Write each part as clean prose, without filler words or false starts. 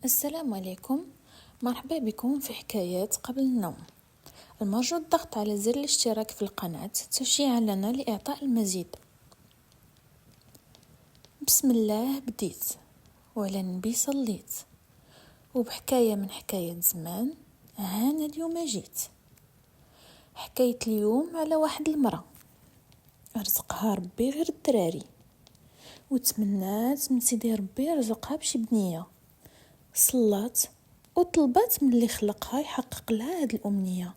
السلام عليكم. مرحبا بكم في حكايات قبل النوم. المرجو الضغط على زر الاشتراك في القناة تشجيعا لنا لإعطاء المزيد. بسم الله بديت وعلى النبي صليت، وبحكاية من حكاية زمان هانا اليوم جيت. حكاية اليوم على واحد المرأة رزقها ربي غير الدراري، وتمنات من سيدي ربي رزقها بشي بنية. صلات وطلبات من اللي خلقها يحقق لها هاد الأمنية،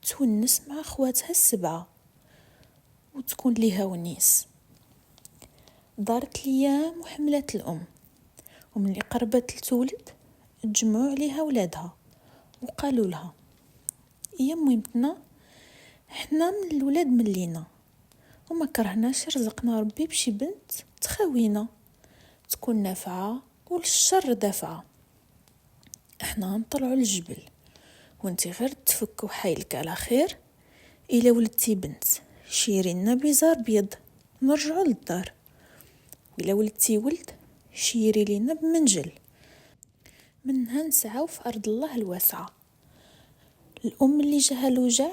تونس مع خواتها السبعة وتكون ليها ونيس. دارت ليام وحملت الأم، ومن اللي قربت لتولد تجمعوا عليها ولادها وقالوا لها: يا ميمتنا، احنا من الولاد ملينا وما كرهناش رزقنا ربي بشي بنت تخاوينا تكون نافعة وللشر دافعة. احنا نطلعوا الجبل وانتي غير تفك وحايلك على خير. إلا ولدتي بنت شيري لنا بيزار بيض نرجعوا للدار، وإلا ولدتي ولد شيري لنا بمنجل منها نسعاو في أرض الله الواسعة. الأم اللي جاها الوجع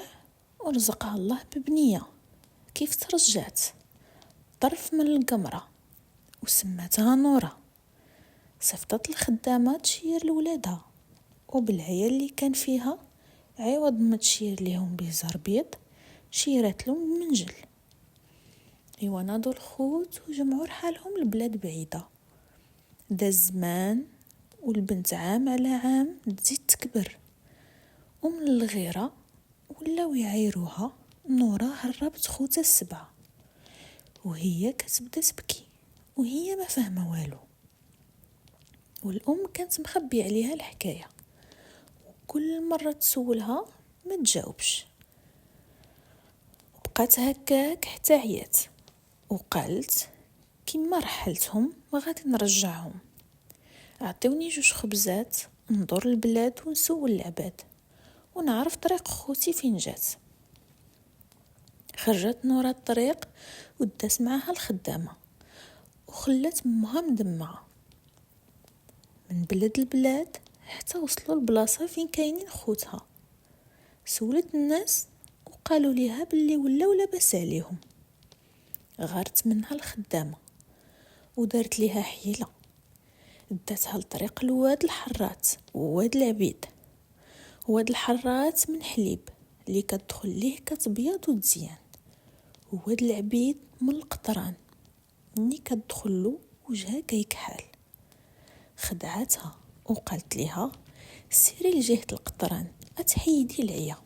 ورزقها الله ببنية كيف ترجعت طرف من القمرة وسماتها نورة. صفتت الخدامة تشير لولادها، وبالعيال اللي كان فيها عوض ما تشير ليهم بيزار بيض شيرت لهم منجل. ايوا ناضوا الخوت وجمعوا رحالهم لبلاد بعيدة. دا الزمان والبنت عام على عام تزيد تكبر، ومن الغيرة ولاو يعايروها نورة هربت خوتها السبعة، وهي كتبدا تبكي وهي ما فاهمة والو. والأم كانت مخبي عليها الحكاية، وكل مرة تسولها ما تجاوبش. بقات هكاك حتى عيات وقالت: كيما رحلتهم غادي نرجعهم، اعطيوني 2 خبزات ندور البلاد ونسول العباد ونعرف طريق خوتي فين جات. خرجت نورة الطريق ودات معاها الخدامة وخلت امها مدمعة من بلاد البلاد حتى وصلوا البلاصة فين كاينين خوتها. سولت الناس وقالوا ليها باللي ولاو لاباس عليهم. غارت منها الخدامة ودارت ليها حيلة، داتها لطريق الواد الحرات وواد العبيد. واد الحرات من حليب اللي كتدخل ليه كتبيض وتزيان، وواد العبيد من القطران ملي كتدخلو وجهها كيكحال. خدعتها وقالت ليها: سيري لجهة القطران اتحيدي العيا.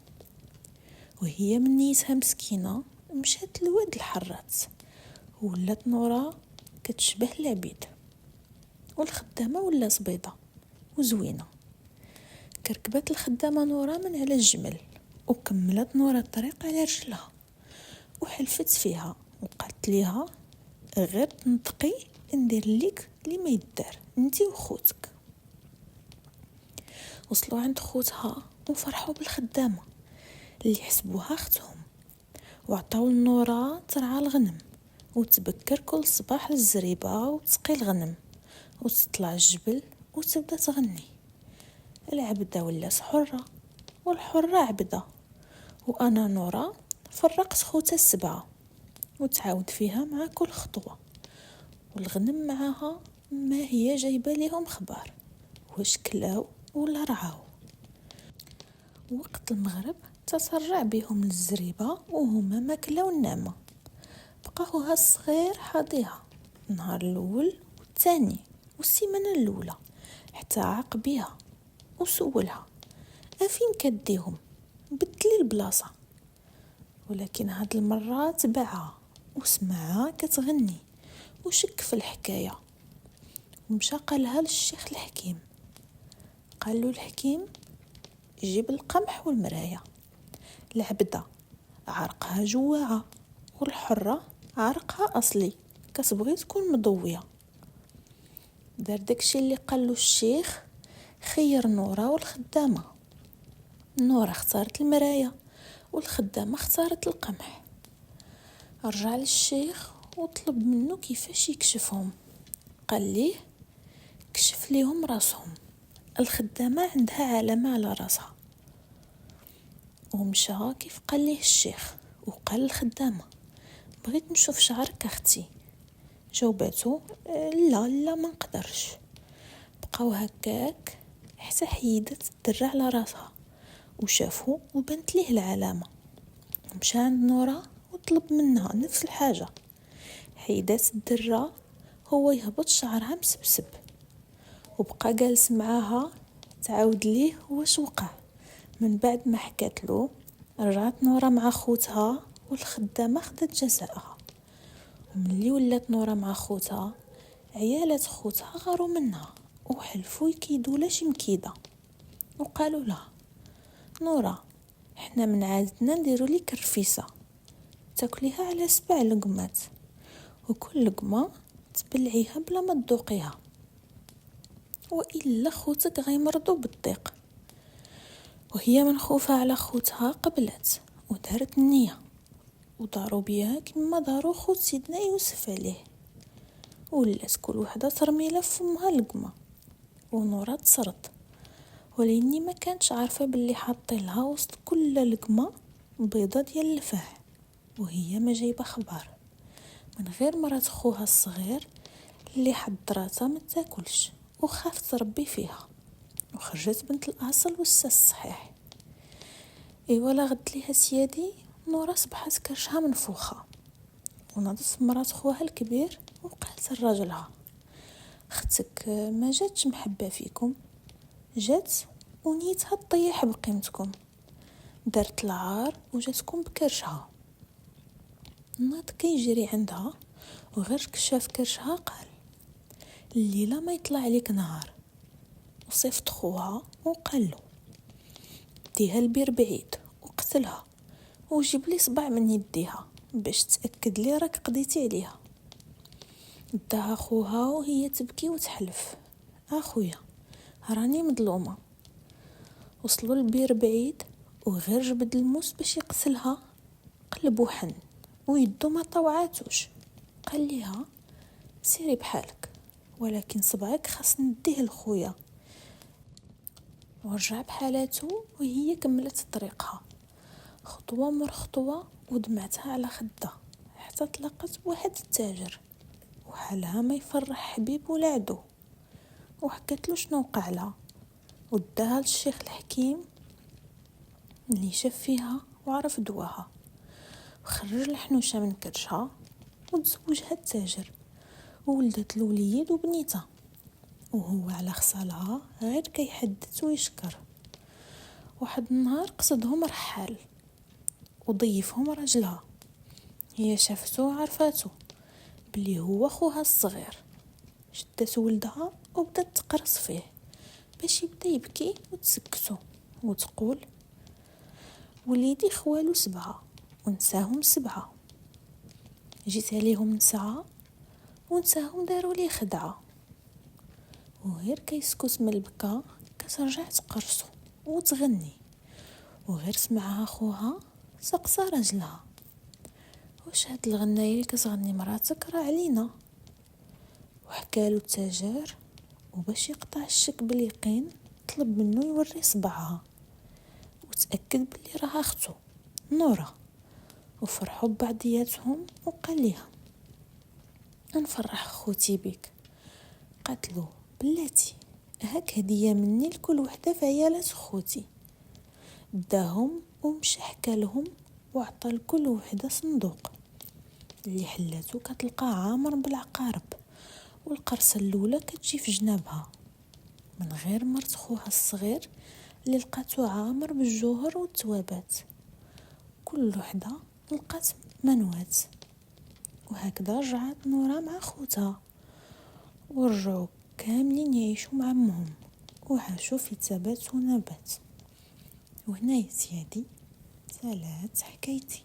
وهي من نيتها مسكينة مشات لواد الحرات، ولات نورة كتشبه العبيد، والخدامة ولا صبيضة وزوينة. كركبت الخدامة نورة من على الجمل وكملت نورة الطريق على رجلها، وحلفت فيها وقالت ليها: غير تنطقي ندير ليك اللي ما يدار انتي وخوتك. وصلوا عند خوتها وفرحوا بالخدامة اللي حسبوها اختهم، وعطاو النورة ترعى الغنم وتبكر كل صباح للزريبة وتسقي الغنم وتطلع الجبل وتبدا تغني: العبدة ولات حرة والحرة عبدة، وانا نورة فرقت خوتها السبعة. وتعاود فيها مع كل خطوة، والغنم معاها ما هي جايبة ليهم خبار واش كلاو ولا رعاو. وقت المغرب تسرع بهم للزريبة وهما ما كلاو النعمة. بقاوها الصغير حاضيها النهار الاول والثاني والسيمانه الاولى حتى عاق بيها وسولها: افين كديهم؟ بدلي البلاصه. ولكن هاد المره تبعها وسمعها كتغني وشك في الحكايه، ومشى قالها للشيخ الحكيم. قالو الحكيم: جيب القمح والمرايه. العبده عرقها جواعه، والحره عرقها اصلي كتبغي تكون مضويه. دار داكشي اللي قالو الشيخ، خير نورة والخدامة. نورة اختارت المراية والخدامة اختارت القمح. رجع للشيخ وطلب منه كيفاش يكشفهم. قال ليه: كشف ليهم راسهم الخدامة عندها علامة على راسها، ومشى كيف قال ليه الشيخ، وقال للخدامة بغيت نشوف شعرك اختي. جاوباتو لا لا ما نقدرش. بقاو هكاك حتى حيدت الدرة على راسها وشافو وبنت ليه العلامة. مشى عند نورة وطلب منها نفس الحاجة. حيدات الدرة، هو يهبط شعرها مسبسب، وبقى جالس معاها تعاود ليه واش وقع. من بعد ما حكات له رجعت نورة مع خوتها، والخدامة خدت جزاءها. وملي ولات نورة مع خوتها، عيالات خوتها غاروا منها وحلفوا يكيدوا لاش مكيده، وقالوا لها نورة احنا من عادتنا نديروا لك رفيسه تاكليها على 7 لقمات، وكل لقمه تبلعيها بلا ما تذوقيها، والا خوتك غيمرضوا بالضيق. وهي من خوفها على خوتها قبلت ودارت النيه، وداروا بيها كما داروا خوت سيدنا يوسف عليه. ولات كل وحده ترمي لها فمها لقمه، ونورة تصرت، ولاني ما كانتش عارفه باللي حاطين لها وسط كل لقمه بيضه ديال الفاح، وهي ما جايبه خبر من غير مرات خوها الصغير اللي حضراتها ما تاكلش وخافت تربي فيها. وخرجت بنت الاصل والساس صحيح. ولا غد ليها سيادي، نورة صبحت كرشها منفوخه، ونضت مرات خوها الكبير وقالت لراجلها اختك ما جاتش محبه فيكم، جات ونيتها تطيح بقيمتكم، دارت العار وجاتكم بكرشها. ناض كيجري عندها وغير كشاف كرشها قال الليله ما يطلع عليك نهار. وصيفط خوها وقال له ديها البير بعيد وقتلها وجيب لي صبع من يديها باش تاكد لي راك قضيتي عليها. داها خوها وهي تبكي وتحلف اخويا راني مظلومه. وصلوا البير بعيد وغير جبد الموس باش يقتلها قلبو حن ويدو ما طوعاتوش. قال ليها سيري بحالك، ولكن صبعك خاص نديه لخويا. ورجع بحالاتو وهي كملت طريقها خطوه مر خطوه، ودمعتها على خدها حتى تلاقت بواحد التاجر وحالها ما يفرح حبيب ولا عدو. وحكت له شنو وقع لها، وداها للشيخ الحكيم اللي شاف فيها وعرف دواها، وخرج الحنوشه من كرشها وتزوجها التاجر، وولدت له وليد وبنيته. وهو على خصالها غير كيحدث ويشكر. واحد النهار قصدهم رحال وضيفهم راجلها، هي شافته وعرفاتو بلي هو خوها الصغير. شدت ولدها وبدات تقرص فيه باش يبدا يبكي وتسكتو وتقول وليدي خوالو 7 ونساهم 7، جيت عليهم نسعى ونساهم داروا لي خدعه. وغير كيسكت من البكا كترجع تقرصو وتغني. وغير سمعها خوها سقسى راجلها واش هاد الغنايه اللي كتغني مراتك راه علينا. وحكالو التاجر، وباش يقطع الشك باليقين طلب منه يوري صبعها وتاكد بلي راها اختو نورة. وفرحوا ببعضياتهم وقال ليها نفرح خوتي بك. قالت له بلاتي هاك هديه مني لكل وحده في عيالات خوتي. داهم ومشى حكالهم وعطى لكل وحده صندوق اللي حلاتو كتلقى عامر بالعقارب، والقرصه الاولى كتجي في جنابها من غير مرت خوها الصغير اللي لقاتو عامر بالجوهر والتوابات. كل وحده لقات منوات. وهكذا رجعت نورة مع خوتها ورجعوا كاملين يعيشوا مع امهم وعاشوا في تبات ونبات. وهنا يا سيادي سالات حكايتي.